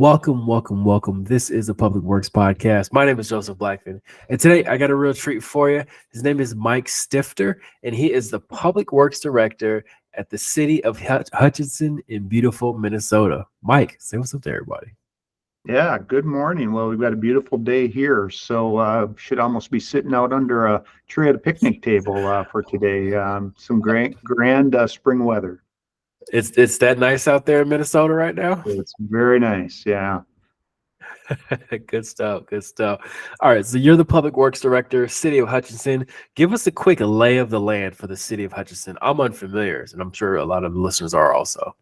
welcome. This is the Public Works Podcast. My name is Joseph Blackfin, and today I got a real treat for you. His name is Mike Stifter, and he is the Public Works Director at the City of Hutchinson in beautiful Minnesota. Mike, say what's up to everybody. Yeah, good morning. Well, we've got a beautiful day here, so should almost be sitting out under a tree at a picnic table for today. Some grand spring weather. It's that nice out there in Minnesota right now. It's very nice. Yeah. Good stuff. Good stuff. All right. So you're the Public Works Director, City of Hutchinson. Give us a quick lay of the land for the City of Hutchinson. I'm unfamiliar, and I'm sure a lot of the listeners are also.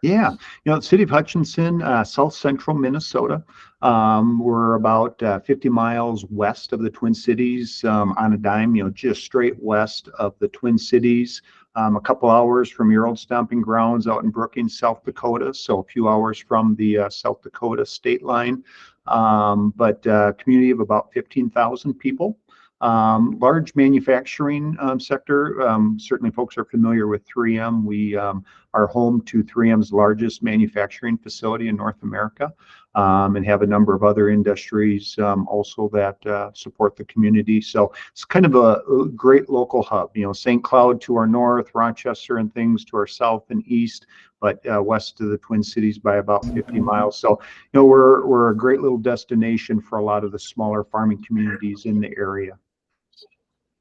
Yeah, the city of Hutchinson, south central Minnesota. We're about 50 miles west of the Twin Cities on a dime, just straight west of the Twin Cities. A couple hours from your old stomping grounds out in Brookings, South Dakota. So a few hours from the South Dakota state line. But community of about 15,000 people. Large manufacturing sector. Certainly folks are familiar with 3M. We are home to 3M's largest manufacturing facility in North America, and have a number of other industries also that support the community. So it's kind of a great local hub. St. Cloud to our north, Rochester and things to our south and east, but west of the Twin Cities by about 50 miles. So, we're a great little destination for a lot of the smaller farming communities in the area.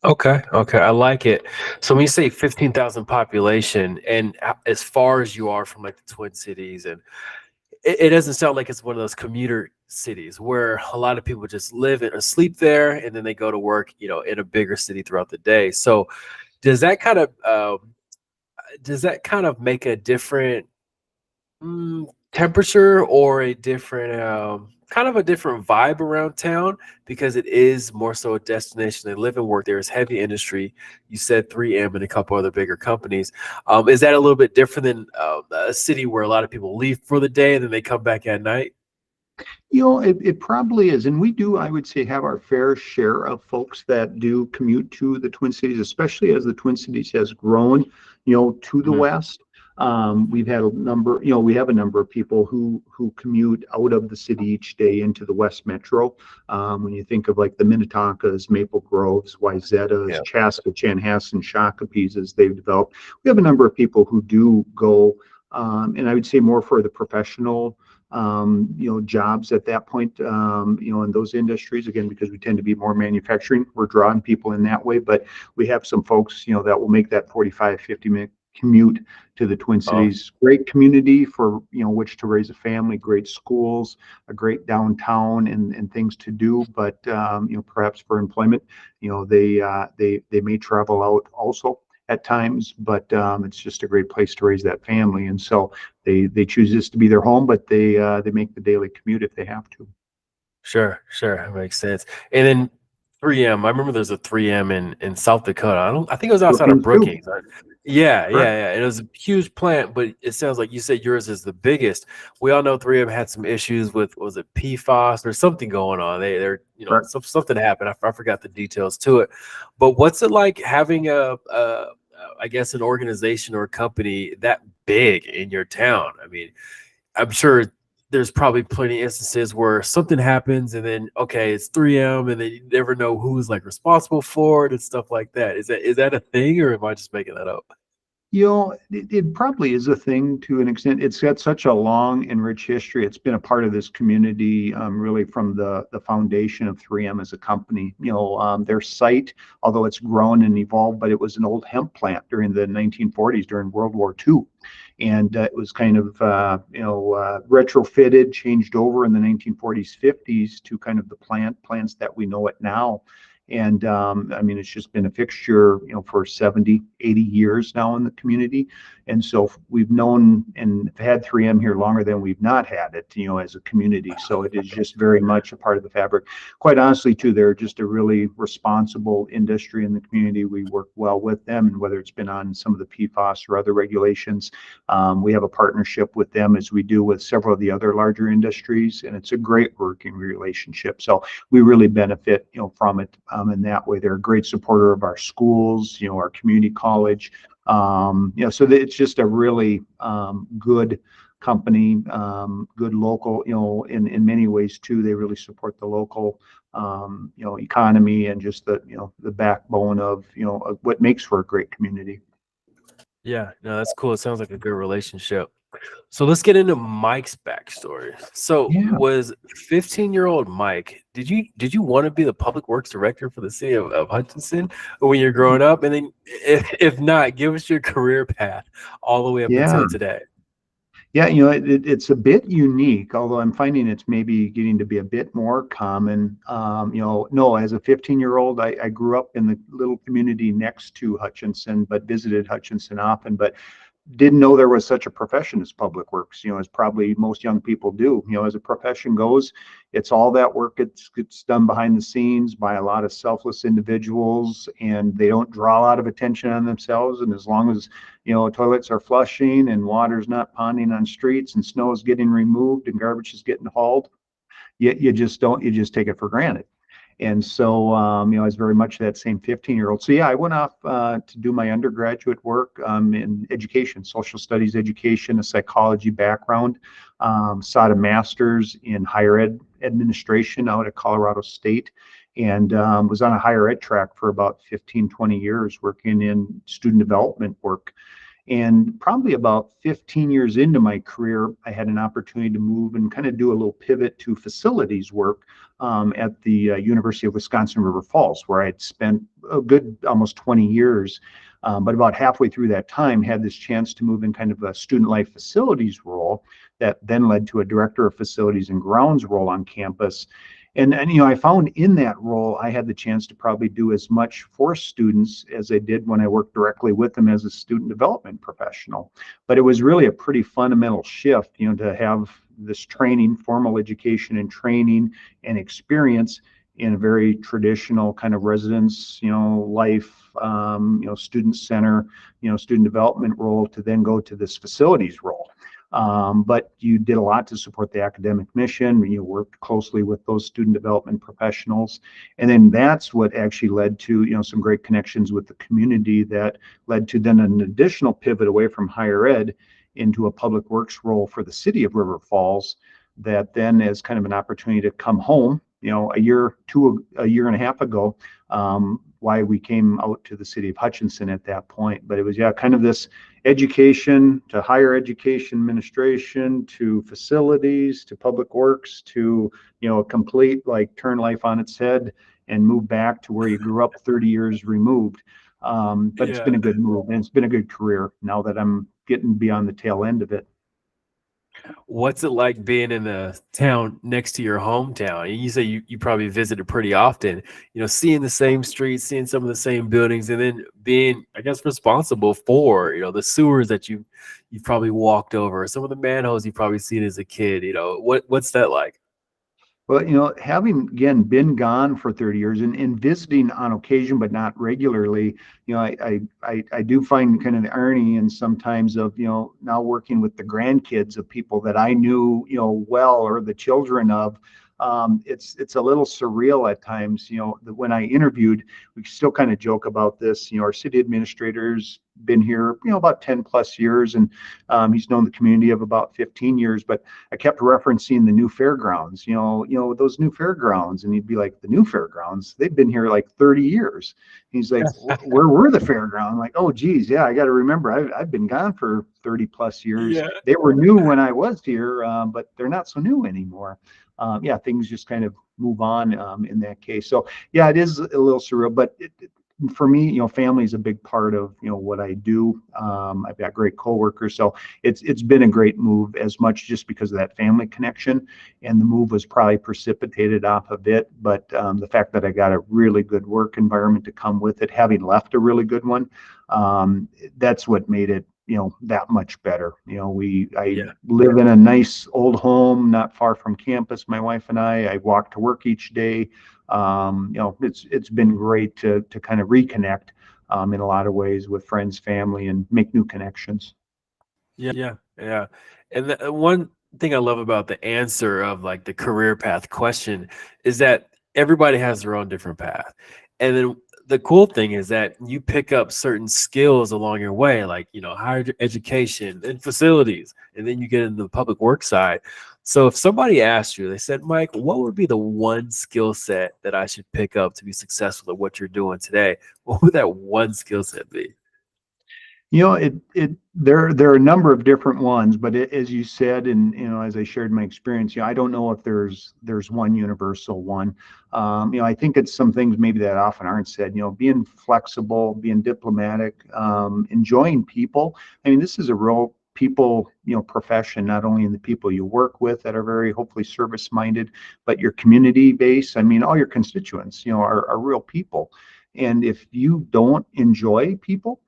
Okay, I like it. So when you say 15,000 population, and as far as you are from like the Twin Cities, and it doesn't sound like it's one of those commuter cities where a lot of people just live and sleep there, and then they go to work, in a bigger city throughout the day. So does that kind of make a different temperature or a different kind of a different vibe around town, because it is more so a destination? They live and work there. It's heavy industry. You said 3M and a couple other bigger companies. Is that a little bit different than a city where a lot of people leave for the day and then they come back at night? It probably is. And we do, I would say, have our fair share of folks that do commute to the Twin Cities, especially as the Twin Cities has grown, to the west. We've had a number, we have a number of people who commute out of the city each day into the West Metro. When you think of like the Minnetonkas, Maple Groves, Wayzatas, Chaska, Chanhassen, Shakopees as they've developed, we have a number of people who do go, and I would say more for the professional jobs at that point, in those industries, again, because we tend to be more manufacturing, we're drawing people in that way. But we have some folks, that will make that 45, 50-minute commute to the Twin Cities. Great community for, which to raise a family, great schools, a great downtown and things to do. But, perhaps for employment, they may travel out also at times, but it's just a great place to raise that family. And so they choose this to be their home, but they make the daily commute if they have to. Sure, that makes sense. And then 3M, I remember there's a 3M in South Dakota. I think it was outside of Brookings. Yeah. It was a huge plant, but it sounds like you said yours is the biggest. We all know 3M had some issues with, was it PFAS or something going on? They're something happened. I forgot the details to it. But what's it like having I guess an organization or a company that big in your town? I mean, I'm sure there's probably plenty of instances where something happens and then, okay, it's 3M and then you never know who's like responsible for it and stuff like that. Is that a thing, or am I just making that up? It probably is a thing to an extent. It's got such a long and rich history. It's been a part of this community really from the foundation of 3M as a company. Their site, although it's grown and evolved, but it was an old hemp plant during the 1940s, during World War II. And it was kind of, retrofitted, changed over in the 1940s, 50s to kind of the plants that we know it now. And it's just been a fixture, for 70, 80 years now in the community. And so we've known and had 3M here longer than we've not had it, as a community. So it is just very much a part of the fabric. Quite honestly, too, they're just a really responsible industry in the community. We work well with them, and whether it's been on some of the PFAS or other regulations, we have a partnership with them as we do with several of the other larger industries, and it's a great working relationship. So we really benefit, from it in that way. They're a great supporter of our schools, our community college. So it's just a really good company, good local, in many ways too. They really support the local, economy and just the backbone of what makes for a great community. Yeah, no, that's cool. It sounds like a good relationship. So let's get into Mike's backstory. So Yeah. was 15-year-old Mike, did you want to be the public works director for the city of Hutchinson when you're growing up? And then if not, give us your career path all the way up Yeah. until today. Yeah, it's a bit unique, although I'm finding it's maybe getting to be a bit more common. No, as a 15-year-old, I grew up in the little community next to Hutchinson, but visited Hutchinson often. But didn't know there was such a profession as public works, as probably most young people do. As a profession goes, it's all that work gets done behind the scenes by a lot of selfless individuals, and they don't draw a lot of attention on themselves. And as long as, toilets are flushing and water's not ponding on streets and snow is getting removed and garbage is getting hauled, you just take it for granted. And so, I was very much that same 15-year-old. So yeah, I went off to do my undergraduate work in education, social studies education, a psychology background, sought a master's in higher ed administration out at Colorado State, and was on a higher ed track for about 15, 20 years working in student development work. And probably about 15 years into my career, I had an opportunity to move and kind of do a little pivot to facilities work at the University of Wisconsin River Falls, where I'd spent a good almost 20 years. But about halfway through that time, had this chance to move in kind of a student life facilities role that then led to a director of facilities and grounds role on campus. And I found in that role, I had the chance to probably do as much for students as I did when I worked directly with them as a student development professional. But it was really a pretty fundamental shift, to have this training, formal education and training and experience in a very traditional kind of residence, life, student center, student development role, to then go to this facilities role. But you did a lot to support the academic mission. You worked closely with those student development professionals. And then that's what actually led to, some great connections with the community that led to then an additional pivot away from higher ed into a public works role for the city of River Falls, that then is kind of an opportunity to come home, a year and a half ago, why we came out to the city of Hutchinson at that point. But it was, kind of this education to higher education administration to facilities to public works to, a complete turn life on its head and move back to where you grew up 30 years removed. But it's been a good move and it's been a good career now that I'm getting beyond the tail end of it. What's it like being in the town next to your hometown? You say you probably visited pretty often, seeing the same streets, seeing some of the same buildings, and then being, I guess, responsible for, the sewers that you've probably walked over, some of the manholes you've probably seen as a kid. What's that like? Well, having again been gone for 30 years and visiting on occasion, but not regularly, I do find kind of the irony and sometimes of, now working with the grandkids of people that I knew, well, or the children of. It's a little surreal at times. When I interviewed, we still kind of joke about this. Our city administrator's been here, about 10 plus years, and he's known the community of about 15 years. But I kept referencing the new fairgrounds. Those new fairgrounds, and he'd be like, "The new fairgrounds? They've been here like 30 years." He's like, "Where were the fairgrounds?" I'm like, "Oh, geez, yeah, I got to remember. I've been gone for 30 plus years. Yeah. They were new when I was here, but they're not so new anymore." Things just kind of move on in that case. So yeah, it is a little surreal, but for me, family is a big part of, what I do. I've got great coworkers, so it's been a great move, as much just because of that family connection. And the move was probably precipitated off of it, but the fact that I got a really good work environment to come with it, having left a really good one, that's what made it, that much better. I live in a nice old home not far from campus, my wife and I walk to work each day. It's been great to kind of reconnect in a lot of ways with friends, family, and make new connections. Yeah. And one thing I love about the answer of like the career path question is that everybody has their own different path. And then the cool thing is that you pick up certain skills along your way, like, higher education and facilities, and then you get into the public work side. So if somebody asked you, they said, Mike, what would be the one skill set that I should pick up to be successful at what you're doing today? What would that one skill set be? There are a number of different ones, but as you said, and as I shared my experience, I don't know if there's one universal one. I think it's some things maybe that often aren't said. Being flexible, being diplomatic, enjoying people. I mean, this is a real people, profession, not only in the people you work with that are very hopefully service minded, but your community base. I mean, all your constituents, are real people. And if you don't enjoy people,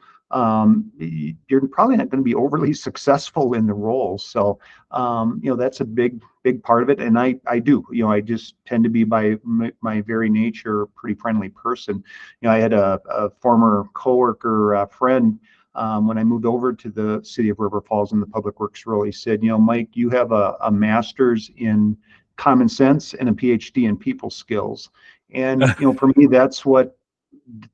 you're probably not going to be overly successful in the role. So, that's a big part of it. And I do, I just tend to be by my very nature, a pretty friendly person. I had a former coworker, friend, when I moved over to the city of River Falls in the public works role. He said, Mike, you have a master's in common sense and a PhD in people skills. And, for me, that's what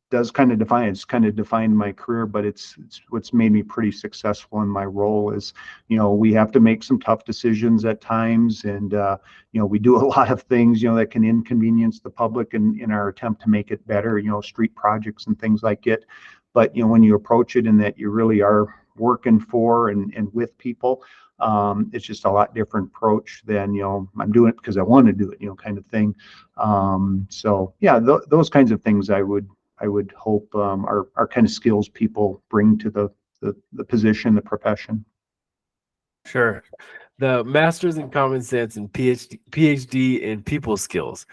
does kind of define it's kind of defined my career, but it's what's made me pretty successful in my role is, we have to make some tough decisions at times, and we do a lot of things that can inconvenience the public in our attempt to make it better, street projects and things like it. But when you approach it in that you really are working for and with people, it's just a lot different approach than I'm doing it because I want to do it, kind of thing. So yeah, those kinds of things I would hope are kind of skills people bring to the position, the profession. Sure. The master's in common sense and PhD in people skills.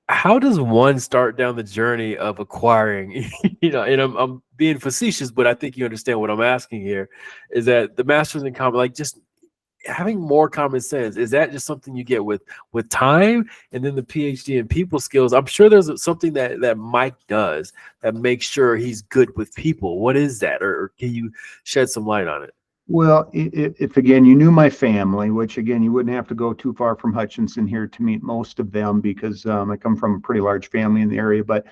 How does one start down the journey of acquiring, and I'm being facetious, but I think you understand what I'm asking here, is that the master's in common, like just having more common sense, is that just something you get with time? And then the PhD in people skills, I'm sure there's something that Mike does that makes sure he's good with people. What is that? Or can you shed some light on it? Well, if again you knew my family, which again you wouldn't have to go too far from Hutchinson here to meet most of them, because I come from a pretty large family in the area, but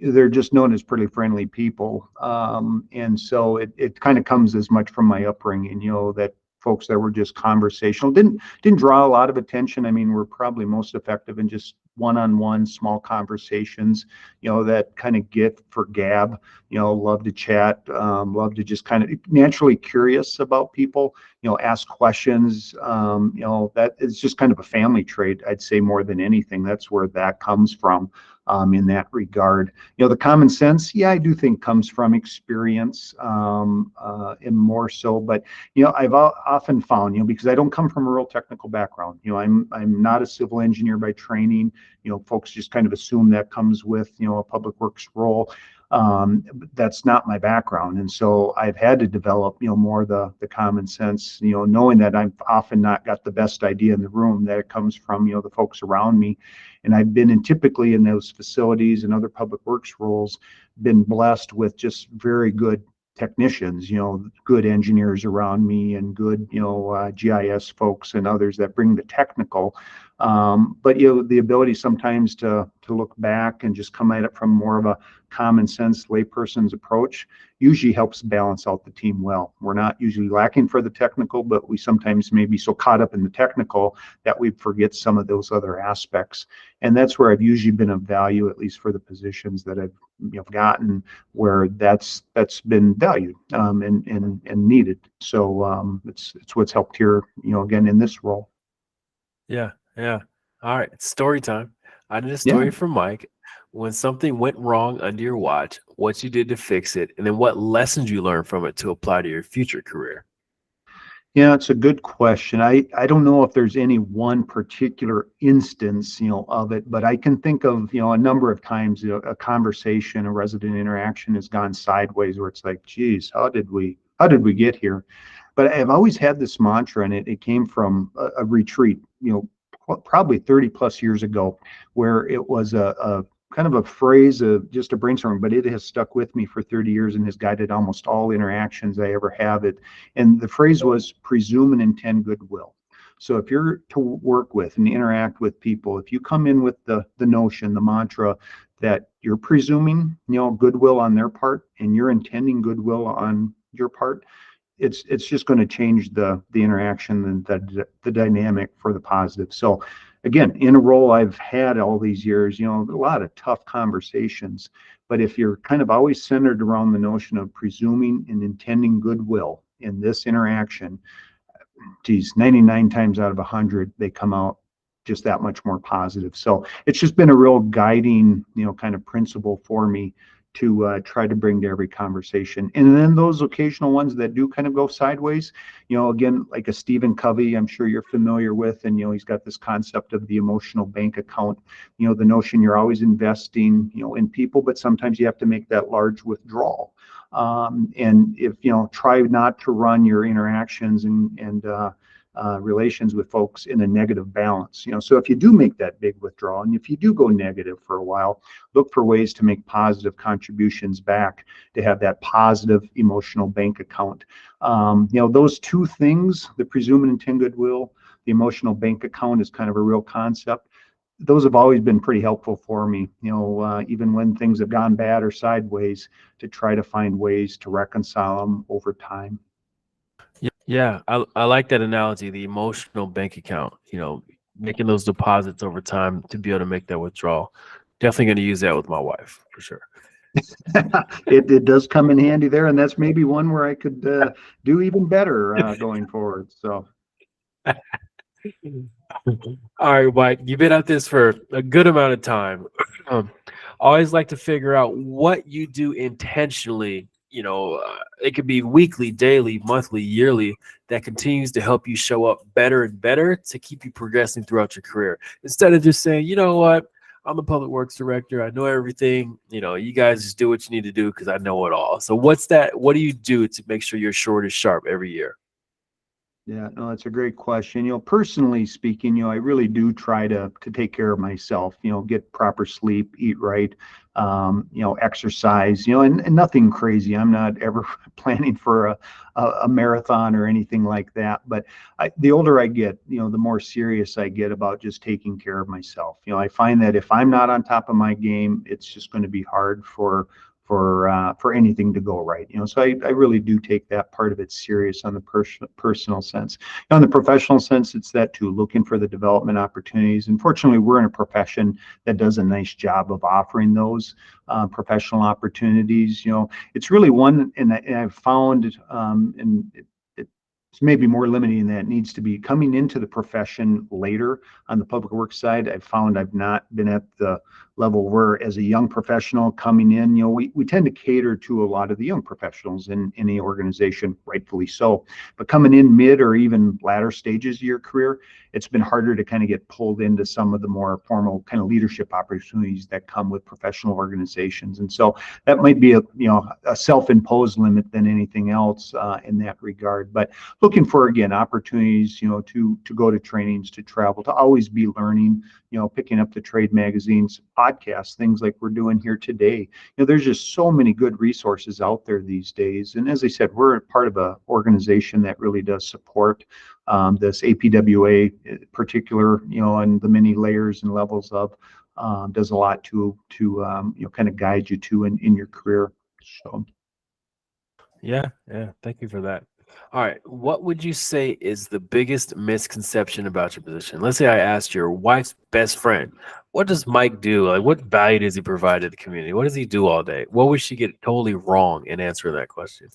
they're just known as pretty friendly people. And so it kind of comes as much from my upbringing, that folks that were just conversational, didn't draw a lot of attention. I mean, we're probably most effective in just one-on-one small conversations, that kind of gift for gab, love to chat, love to just kind of naturally curious about people, ask questions. That is just kind of a family trait, I'd say, more than anything. That's where that comes from. In that regard, the common sense, yeah, I do think comes from experience, and more so. But I've often found, because I don't come from a real technical background, I'm not a civil engineer by training. Folks just kind of assume that comes with a public works role. But that's not my background, and so I've had to develop more the common sense, knowing that I've often not got the best idea in the room, that it comes from the folks around me. And I've been typically in those facilities and other public works roles, been blessed with just very good technicians, good engineers around me, and good, GIS folks and others that bring the technical. But the ability sometimes to look back and just come at it from more of a common sense layperson's approach usually helps balance out the team well. We're not usually lacking for the technical, but we sometimes may be so caught up in the technical that we forget some of those other aspects. And that's where I've usually been of value, at least for the positions that I've gotten, where that's been valued, and needed. So it's what's helped here, again, in this role. Yeah. Yeah. All right. It's story time. I did a Yeah. story from Mike. When something went wrong under your watch, what you did to fix it, and then what lessons you learned from it to apply to your future career. Yeah, it's a good question. I don't know if there's any one particular instance, of it, but I can think of, a number of times, a conversation, a resident interaction has gone sideways where it's like, geez, how did we get here? But I've always had this mantra, and it came from a retreat, probably 30 plus years ago, where it was a kind of a phrase of just a brainstorming, but it has stuck with me for 30 years and has guided almost all interactions I ever have. And the phrase was presume and intend goodwill. So if you're to work with and interact with people, if you come in with the notion, the mantra that you're presuming, goodwill on their part and you're intending goodwill on your part, it's just going to change the interaction and the dynamic for the positive. So again, in a role I've had all these years, a lot of tough conversations, but if you're kind of always centered around the notion of presuming and intending goodwill in this interaction, geez, 99 times out of 100 they come out just that much more positive. So it's just been a real guiding, kind of principle for me to try to bring to every conversation. And then those occasional ones that do kind of go sideways, again, like a Stephen Covey, I'm sure you're familiar with, and, he's got this concept of the emotional bank account, the notion you're always investing, in people, but sometimes you have to make that large withdrawal. And if, try not to run your interactions and relations with folks in a negative balance. So if you do make that big withdrawal and if you do go negative for a while, look for ways to make positive contributions back to have that positive emotional bank account. Those two things, the presume and intend goodwill, the emotional bank account is kind of a real concept. Those have always been pretty helpful for me, even when things have gone bad or sideways, to try to find ways to reconcile them over time. Yeah, I like that analogy, the emotional bank account, making those deposits over time to be able to make that withdrawal. Definitely going to use that with my wife for sure. It does come in handy there, and that's maybe one where I could do even better going forward. So, all right, Mike, you've been at this for a good amount of time. Always like to figure out what you do intentionally. It could be weekly, daily, monthly, yearly, that continues to help you show up better and better to keep you progressing throughout your career. Instead of just saying, you know what, I'm the public works director, I know everything, you guys just do what you need to do because I know it all. So what do you do to make sure you're short as sharp every year? yeah, no, that's a great question. Personally speaking, I really do try to take care of myself, get proper sleep, eat right, exercise, and nothing crazy. I'm not ever planning for a marathon or anything like that. But the older I get, the more serious I get about just taking care of myself. I find that if I'm not on top of my game, it's just going to be hard for anything to go right. So I really do take that part of it serious on the personal sense. On the professional sense, it's that too, looking for the development opportunities. Unfortunately, we're in a profession that does a nice job of offering those professional opportunities. It's really one, and I've found, and it's maybe more limiting than it needs to be. Coming into the profession later on the public works side, I've found I've not been at the level where, as a young professional coming in, we tend to cater to a lot of the young professionals in any organization, rightfully so. But coming in mid or even latter stages of your career, it's been harder to kind of get pulled into some of the more formal kind of leadership opportunities that come with professional organizations. And so that might be a self-imposed limit than anything else in that regard. But looking for, again, opportunities, to go to trainings, to travel, to always be learning, picking up the trade magazines, podcasts, things like we're doing here today. There's just so many good resources out there these days. And as I said, we're part of an organization that really does support this APWA in particular, and the many layers and levels of, does a lot to kind of guide you to in your career. So. Yeah, thank you for that. All right, what would you say is the biggest misconception about your position? Let's say I asked your wife's best friend, what does Mike do? Like, what value does he provide to the community? What does he do all day? What would she get totally wrong in answering that question?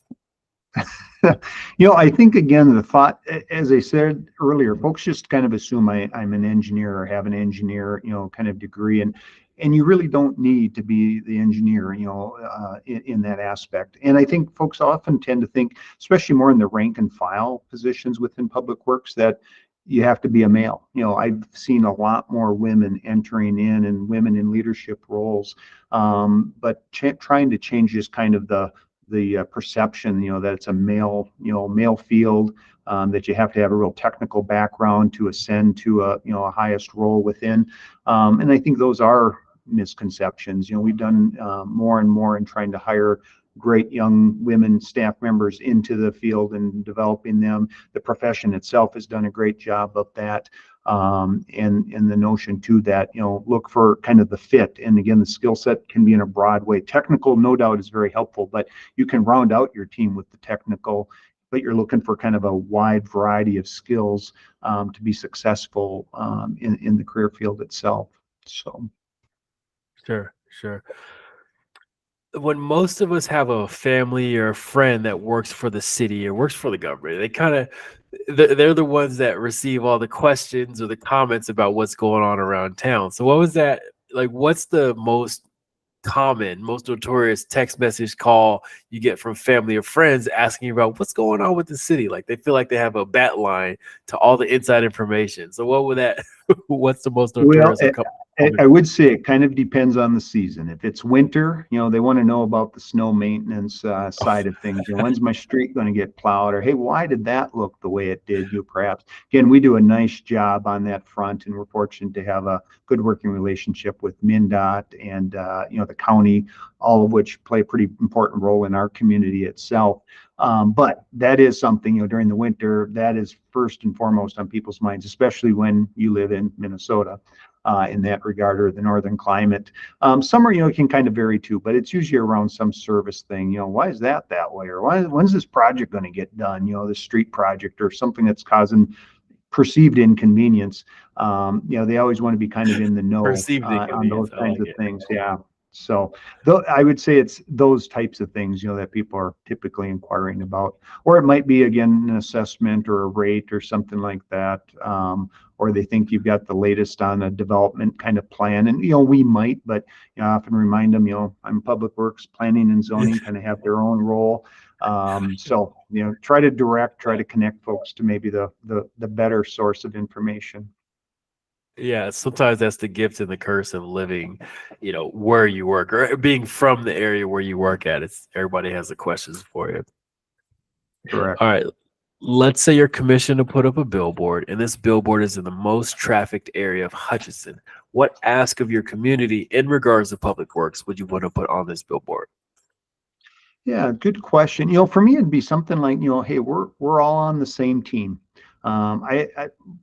I think, again, the thought, as I said earlier, folks just kind of assume I'm an engineer or have an engineer, kind of degree, and you really don't need to be the engineer, in that aspect. And I think folks often tend to think, especially more in the rank and file positions within public works, that you have to be a male. I've seen a lot more women entering in and women in leadership roles, but trying to change just kind of the perception, that it's a male field, that you have to have a real technical background to ascend to a highest role within. And I think those are misconceptions. We've done more and more in trying to hire great young women staff members into the field and developing them. The profession itself has done a great job of that. And the notion too that, look for kind of the fit. And again, the skill set can be in a broad way. Technical, no doubt, is very helpful, but you can round out your team with the technical, but you're looking for kind of a wide variety of skills to be successful in the career field itself. So. Sure. When most of us have a family or a friend that works for the city or works for the government, they're the ones that receive all the questions or the comments about what's going on around town. So what was that like? What's the most common, most notorious text message call you get from family or friends asking about what's going on with the city? Like they feel like they have a bat line to all the inside information. So what would that? What's the most notorious? I would say it kind of depends on the season. If it's winter, they want to know about the snow maintenance side of things. When's my street going to get plowed? Or, hey, why did that look the way it did? Perhaps. Again, we do a nice job on that front, and we're fortunate to have a good working relationship with MnDOT and, the county, all of which play a pretty important role in our community itself. But that is something, during the winter, that is first and foremost on people's minds, especially when you live in Minnesota. In that regard, or the northern climate. Summer, can kind of vary too, but it's usually around some service thing. Why is that way? Or when's this project going to get done? The street project or something that's causing perceived inconvenience. They always want to be kind of in the know on those kinds of things. Yeah. So I would say it's those types of things, that people are typically inquiring about, or it might be, again, an assessment or a rate or something like that. Or they think you've got the latest on a development kind of plan. And, we might, but I often remind them, I'm Public Works, Planning and Zoning kind of have their own role. So, try to connect folks to maybe the better source of information. Yeah, sometimes that's the gift and the curse of living, where you work or being from the area where you work at. It's everybody has the questions for you. Correct. All right. Let's say you're commissioned to put up a billboard, and this billboard is in the most trafficked area of Hutchinson. What ask of your community in regards to public works would you want to put on this billboard? Yeah, good question. For me, it'd be something like, hey, we're all on the same team.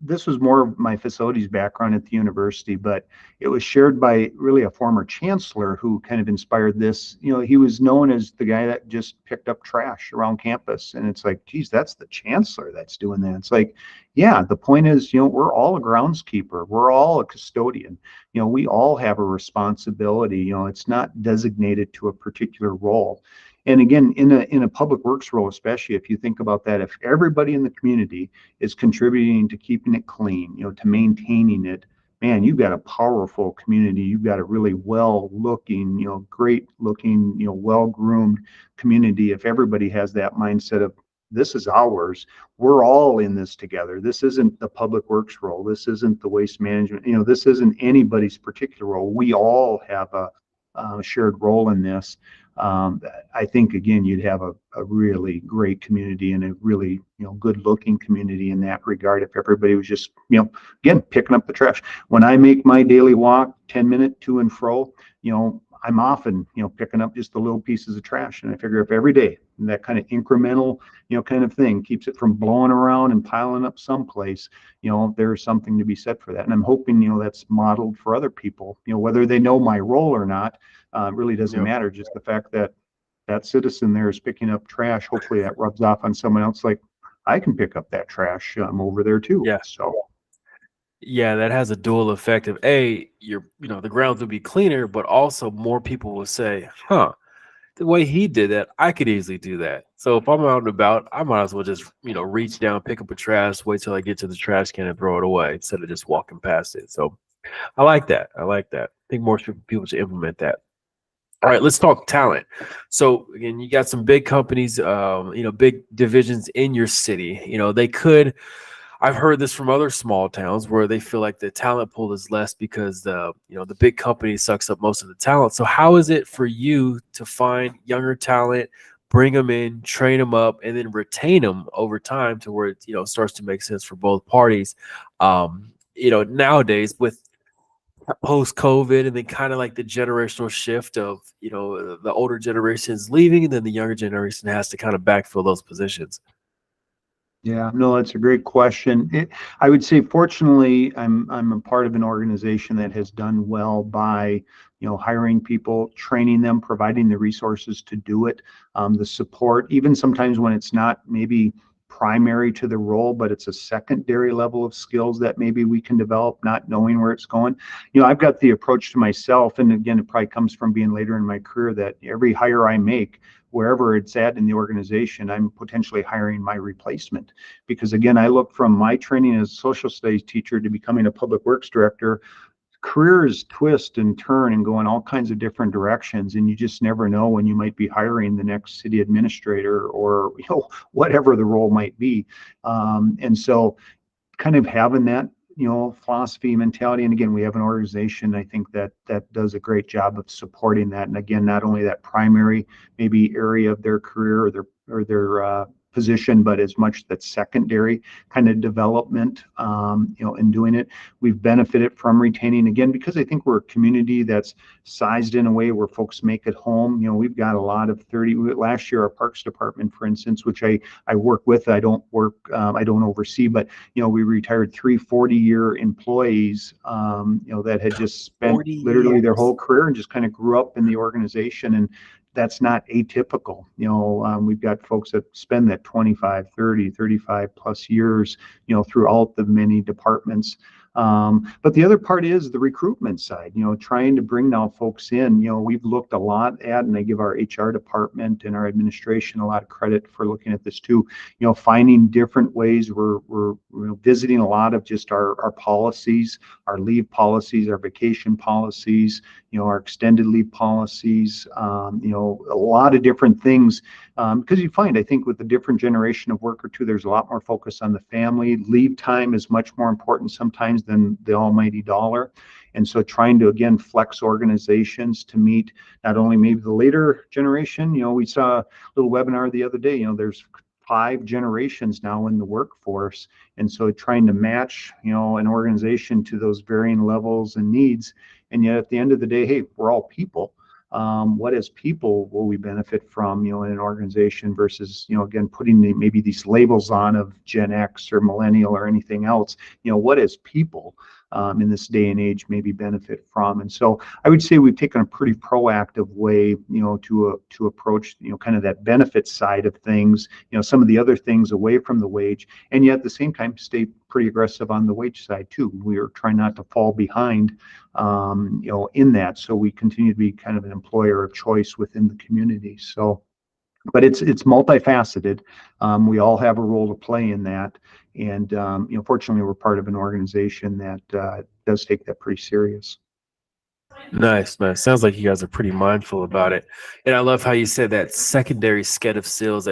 This was more of my facilities background at the university, but it was shared by really a former chancellor who kind of inspired this. He was known as the guy that just picked up trash around campus. And it's like, geez, that's the chancellor that's doing that. It's like, yeah, the point is, we're all a groundskeeper. We're all a custodian. We all have a responsibility. It's not designated to a particular role. And again, in a public works role, especially if you think about that, if everybody in the community is contributing to keeping it clean, to maintaining it, man, you've got a powerful community. You've got a really well-looking, great-looking, well-groomed community. If everybody has that mindset of this is ours, we're all in this together. This isn't the public works role. This isn't the waste management. This isn't anybody's particular role. We all have a shared role in this. I think, again, you'd have a really great community and a really, good looking community in that regard. If everybody was just, again, picking up the trash. When I make my daily walk, 10-minute to and fro, I'm often, picking up just the little pieces of trash. And I figure if every day that kind of incremental, kind of thing keeps it from blowing around and piling up someplace, there's something to be said for that. And I'm hoping, that's modeled for other people, whether they know my role or not, really doesn't matter. Just the fact that that citizen there is picking up trash, hopefully that rubs off on someone else. Like, I can pick up that trash over there too. Yeah. So. Yeah, that has a dual effect of the grounds will be cleaner, but also more people will say, huh, the way he did that, I could easily do that. So if I'm out and about, I might as well just, reach down, pick up a trash, wait till I get to the trash can and throw it away instead of just walking past it. So I like that. I think more people should implement that. All right, let's talk talent. So again, you got some big companies, big divisions in your city. I've heard this from other small towns where they feel like the talent pool is less because the big company sucks up most of the talent. So how is it for you to find younger talent, bring them in, train them up, and then retain them over time to where it starts to make sense for both parties? Nowadays with post COVID, and then kind of like the generational shift of, you know, the older generation is leaving, and then the younger generation has to kind of backfill those positions. Yeah, no, that's a great question. I would say, fortunately, I'm a part of an organization that has done well by, hiring people, training them, providing the resources to do it, the support, even sometimes when it's not maybe primary to the role, but it's a secondary level of skills that maybe we can develop, not knowing where it's going. I've got the approach to myself, and again, it probably comes from being later in my career, that every hire I make, wherever it's at in the organization, I'm potentially hiring my replacement. Because again, I look from my training as a social studies teacher to becoming a public works director. Careers twist and turn and go in all kinds of different directions, and you just never know when you might be hiring the next city administrator, or whatever the role might be. And so kind of having that philosophy, mentality, and again, we have an organization, I think, that does a great job of supporting that. And again, not only that primary maybe area of their career or their position, but as much that secondary kind of development, in doing it. We've benefited from retaining, again, because I think we're a community that's sized in a way where folks make it home. We've got a lot of last year, our parks department, for instance, which I work with, I don't oversee, but we retired 3 40-year employees, that had just spent literally their whole career and just kind of grew up in the organization. And that's not atypical. We've got folks that spend that 25, 30, 35 plus years, throughout the many departments. But the other part is the recruitment side, trying to bring now folks in. We've looked a lot at, and I give our HR department and our administration a lot of credit for looking at this too, finding different ways. We're visiting a lot of just our policies, our leave policies, our vacation policies, our extended leave policies, a lot of different things. Because you find, I think, with the different generation of worker too, there's a lot more focus on the family. Leave time is much more important sometimes than the almighty dollar. And so trying to, again, flex organizations to meet not only maybe the later generation. We saw a little webinar the other day, there's 5 generations now in the workforce. And so trying to match, an organization to those varying levels and needs. And yet at the end of the day, hey, we're all people. What as people will we benefit from, in an organization versus, again, putting maybe these labels on of Gen X or millennial or anything else, what as people in this day and age maybe benefit from. And so I would say we've taken a pretty proactive way, to approach, kind of that benefit side of things, some of the other things away from the wage, and yet at the same time stay pretty aggressive on the wage side too. We are trying not to fall behind, in that. So we continue to be kind of an employer of choice within the community. So, but it's multifaceted. We all have a role to play in that. And, fortunately, we're part of an organization that does take that pretty serious. Nice, man. Sounds like you guys are pretty mindful about it. And I love how you said that secondary set of skills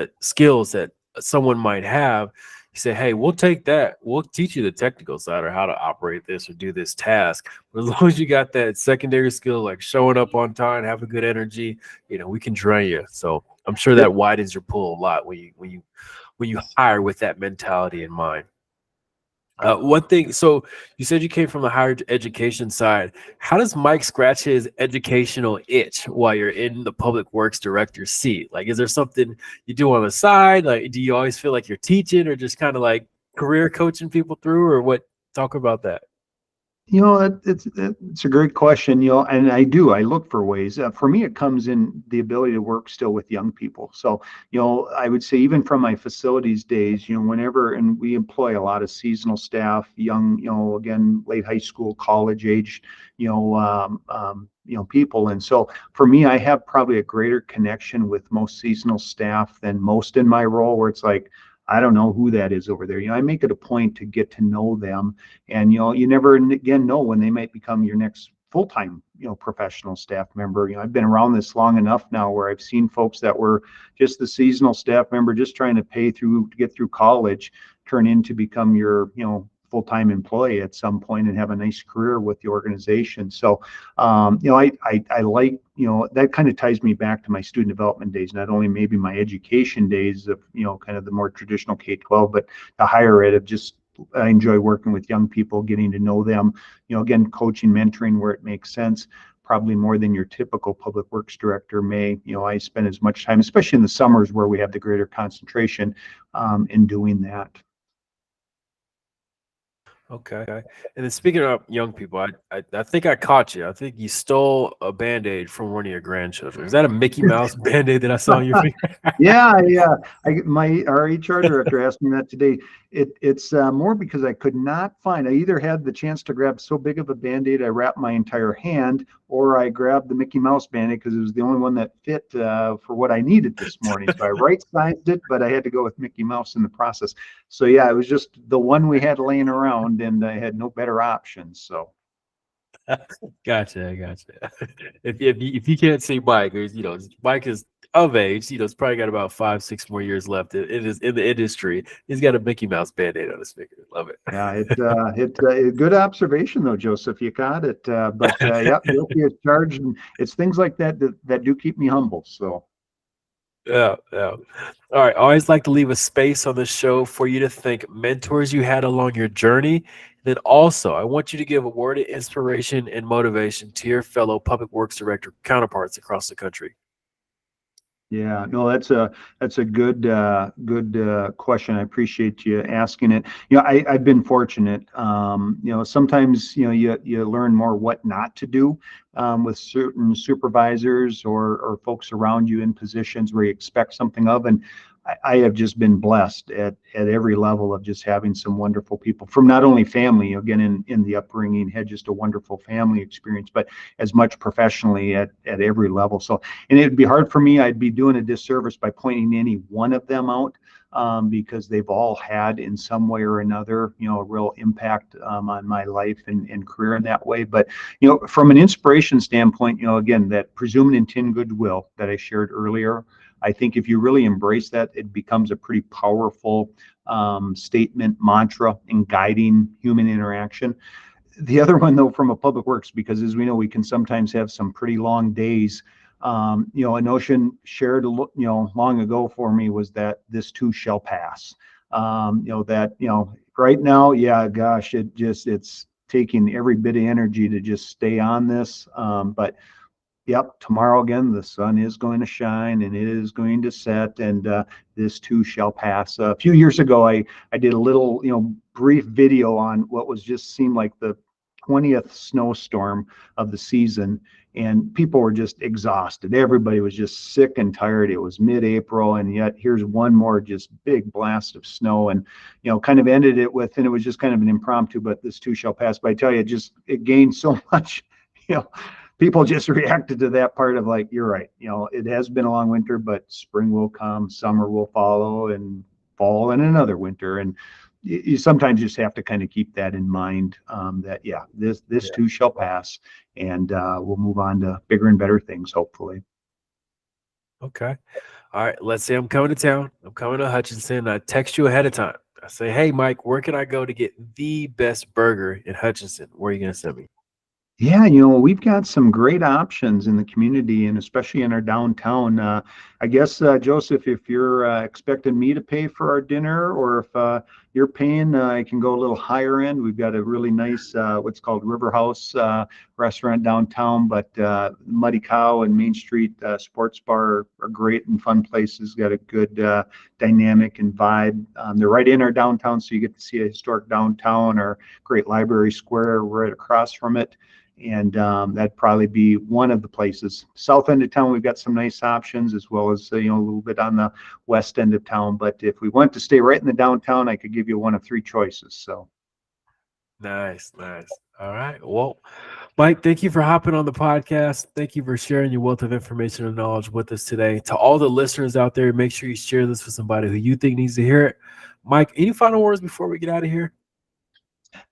that someone might have. You say, hey, we'll take that. We'll teach you the technical side or how to operate this or do this task. But as long as you got that secondary skill, like showing up on time, having good energy, we can train you. So I'm sure that widens your pool a lot when you hire with that mentality in mind. One thing, so you said you came from the higher education side. How does Mike scratch his educational itch while you're in the public works director seat? Like, is there something you do on the side? Like, do you always feel like you're teaching or just kind of like career coaching people through, or what? Talk about that. It's a great question, and I look for ways. For me, it comes in the ability to work still with young people. So, I would say even from my facilities days, whenever, and we employ a lot of seasonal staff, young, again, late high school, college age, people. And so for me, I have probably a greater connection with most seasonal staff than most in my role, where it's like, I don't know who that is over there. I make it a point to get to know them, and you never again know when they might become your next full-time professional staff member. I've been around this long enough now where I've seen folks that were just the seasonal staff member, just trying to to get through college, turn into become your full-time employee at some point and have a nice career with the organization. So, I like, that kind of ties me back to my student development days, not only maybe my education days of, kind of the more traditional K-12, but the higher ed of just I enjoy working with young people, getting to know them, again, coaching, mentoring where it makes sense, probably more than your typical public works director may. I spend as much time, especially in the summers where we have the greater concentration, in doing that. Okay. And then speaking of young people, I think I caught you. I think you stole a Band-Aid from one of your grandchildren. Is that a Mickey Mouse Band-Aid that I saw on your finger? Yeah, yeah. Our HR director asked me that today. It's more because I could not find. I either had the chance to grab so big of a Band-Aid I wrapped my entire hand, or I grabbed the Mickey Mouse Band-Aid because it was the only one that fit for what I needed this morning. So I right-sized it, but I had to go with Mickey Mouse in the process. So yeah, it was just the one we had laying around, and I had no better options. So. Gotcha. If you can't see Mike, Mike is of age, it's probably got about 5-6 more years left. It is in the industry. He's got a Mickey Mouse Band-Aid on his finger. Love it. Yeah, it's good observation though, Joseph. You caught it. But yeah, guilty as charged, and it's things like that do keep me humble. So. Yeah. All right. I always like to leave a space on the show for you to thank mentors you had along your journey. Then also, I want you to give a word of inspiration and motivation to your fellow public works director counterparts across the country. Yeah, no, that's a good question. I appreciate you asking it. I've been fortunate. Sometimes you learn more what not to do with certain supervisors or folks around you in positions where you expect something of, and I have just been blessed at every level of just having some wonderful people from not only family, again, in the upbringing, had just a wonderful family experience, but as much professionally at every level. So, and it'd be hard for me, I'd be doing a disservice by pointing any one of them out, because they've all had in some way or another, a real impact on my life and career in that way. But, from an inspiration standpoint, again, that presumed intent goodwill that I shared earlier, I think if you really embrace that, it becomes a pretty powerful statement, mantra in guiding human interaction. The other one, though, from a public works, because as we know, we can sometimes have some pretty long days. A notion shared, long ago for me was that this too shall pass. Right now, yeah, gosh, it's taking every bit of energy to just stay on this. But yep, tomorrow again, the sun is going to shine and it is going to set, and this too shall pass. A few years ago, I did a little, brief video on what was just seemed like the 20th snowstorm of the season, and people were just exhausted. Everybody was just sick and tired. It was mid-April, and yet here's one more just big blast of snow, and kind of ended it with, and it was just kind of an impromptu, but this too shall pass. But I tell you, it gained so much, people just reacted to that part of like, you're right. It has been a long winter, but spring will come, summer will follow, and fall and another winter. And you sometimes just have to kind of keep that in mind, that, yeah, this too shall pass, and we'll move on to bigger and better things, hopefully. Okay. All right. Let's say I'm coming to town. I'm coming to Hutchinson. I text you ahead of time. I say, hey, Mike, where can I go to get the best burger in Hutchinson? Where are you going to send me? Yeah, we've got some great options in the community, and especially in our downtown. I guess, Joseph, if you're expecting me to pay for our dinner, or if you're paying, I can go a little higher end. We've got a really nice, what's called River House restaurant downtown, but Muddy Cow and Main Street Sports Bar are great and fun places. Got a good dynamic and vibe. They're right in our downtown, so you get to see a historic downtown, our great library square right across from it. And that'd probably be one of the places. South end of town, we've got some nice options, as well as a little bit on the west end of town. But if we want to stay right in the downtown, I could give you one of three choices. So nice. All right. Well, Mike, thank you for hopping on the podcast. Thank you for sharing your wealth of information and knowledge with us today. To all the listeners out there, make sure you share this with somebody who you think needs to hear it. Mike, any final words before we get out of here?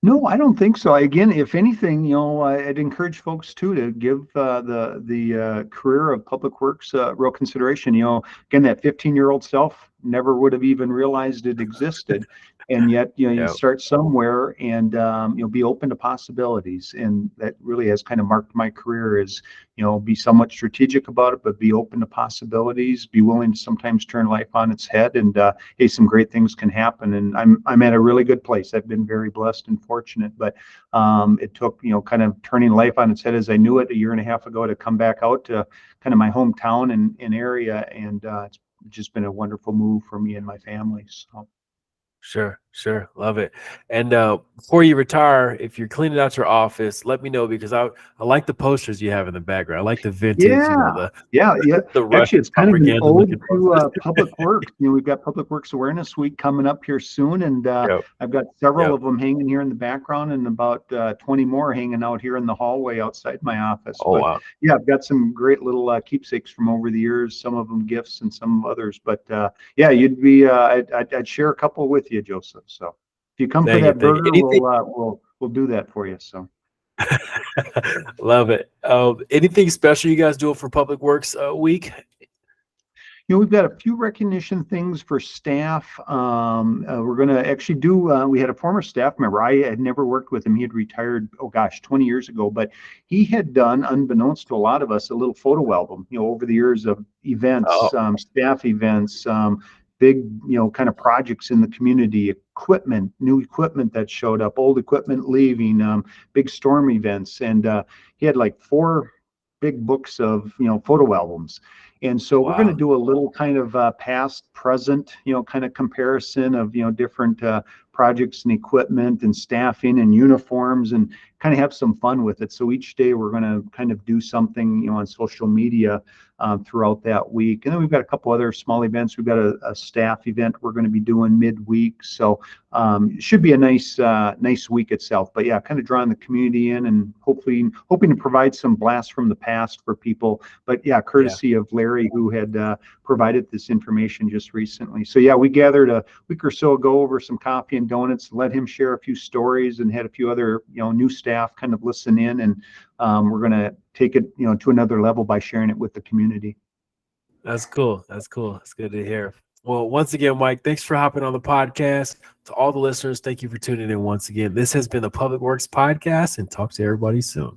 no, I don't think so. Again, if anything, I'd encourage folks too to give the career of public works real consideration. Again, that 15-year-old self never would have even realized it existed. and yet, you Yeah, start somewhere and, be open to possibilities. And that really has kind of marked my career is, be somewhat strategic about it, but be open to possibilities, be willing to sometimes turn life on its head. And, hey, some great things can happen. And I'm at a really good place. I've been very blessed and fortunate, but, it took, kind of turning life on its head as I knew it a year and a half ago to come back out to kind of my hometown and area. And, it's just been a wonderful move for me and my family. So. sure. Love it. And before you retire, if you're cleaning out your office, let me know because I like the posters you have in the background. I like the vintage, Yeah, the yeah. the Actually, Russian it's kind of an propaganda ode looking to posters. Public Works. We've got Public Works Awareness Week coming up here soon, and Yep, I've got several yep. of them hanging here in the background, and about 20 more hanging out here in the hallway outside my office. Oh But wow. yeah, I've got some great little keepsakes from over the years. Some of them gifts, and some others. But yeah, you'd be. I'd share a couple with you, Joseph. So if you come for Thank you, that thank you. burger, Anything we'll do that for you. So. love it. Anything special you guys doing for Public Works week? We've got a few recognition things for staff. We're going to actually do, we had a former staff member. I had never worked with him. He had retired, oh gosh, 20 years ago, but he had done, unbeknownst to a lot of us, a little photo album, over the years of events, Oh, staff events, big, kind of projects in the community, equipment, new equipment that showed up, old equipment leaving, big storm events. And he had like 4 big books of, photo albums. And so we're going to wow. do a little kind of past, present, kind of comparison of, different projects and equipment and staffing and uniforms and kind of have some fun with it. So each day we're going to kind of do something, on social media throughout that week. And then we've got a couple other small events. We've got a staff event we're going to be doing midweek. So it should be a nice week itself. But yeah, kind of drawing the community in and hoping to provide some blasts from the past for people. But yeah, Yeah. courtesy of Larry, who had provided this information just recently. So yeah, we gathered a week or so ago over some coffee and donuts, let him share a few stories, and had a few other new staff kind of listen in. And we're going to take it to another level by sharing it with the community. That's cool. That's cool. It's good to hear. Well, once again, Mike, thanks for hopping on the podcast. To all the listeners, thank you for tuning in once again. This has been the Public Works Podcast, and talk to everybody soon.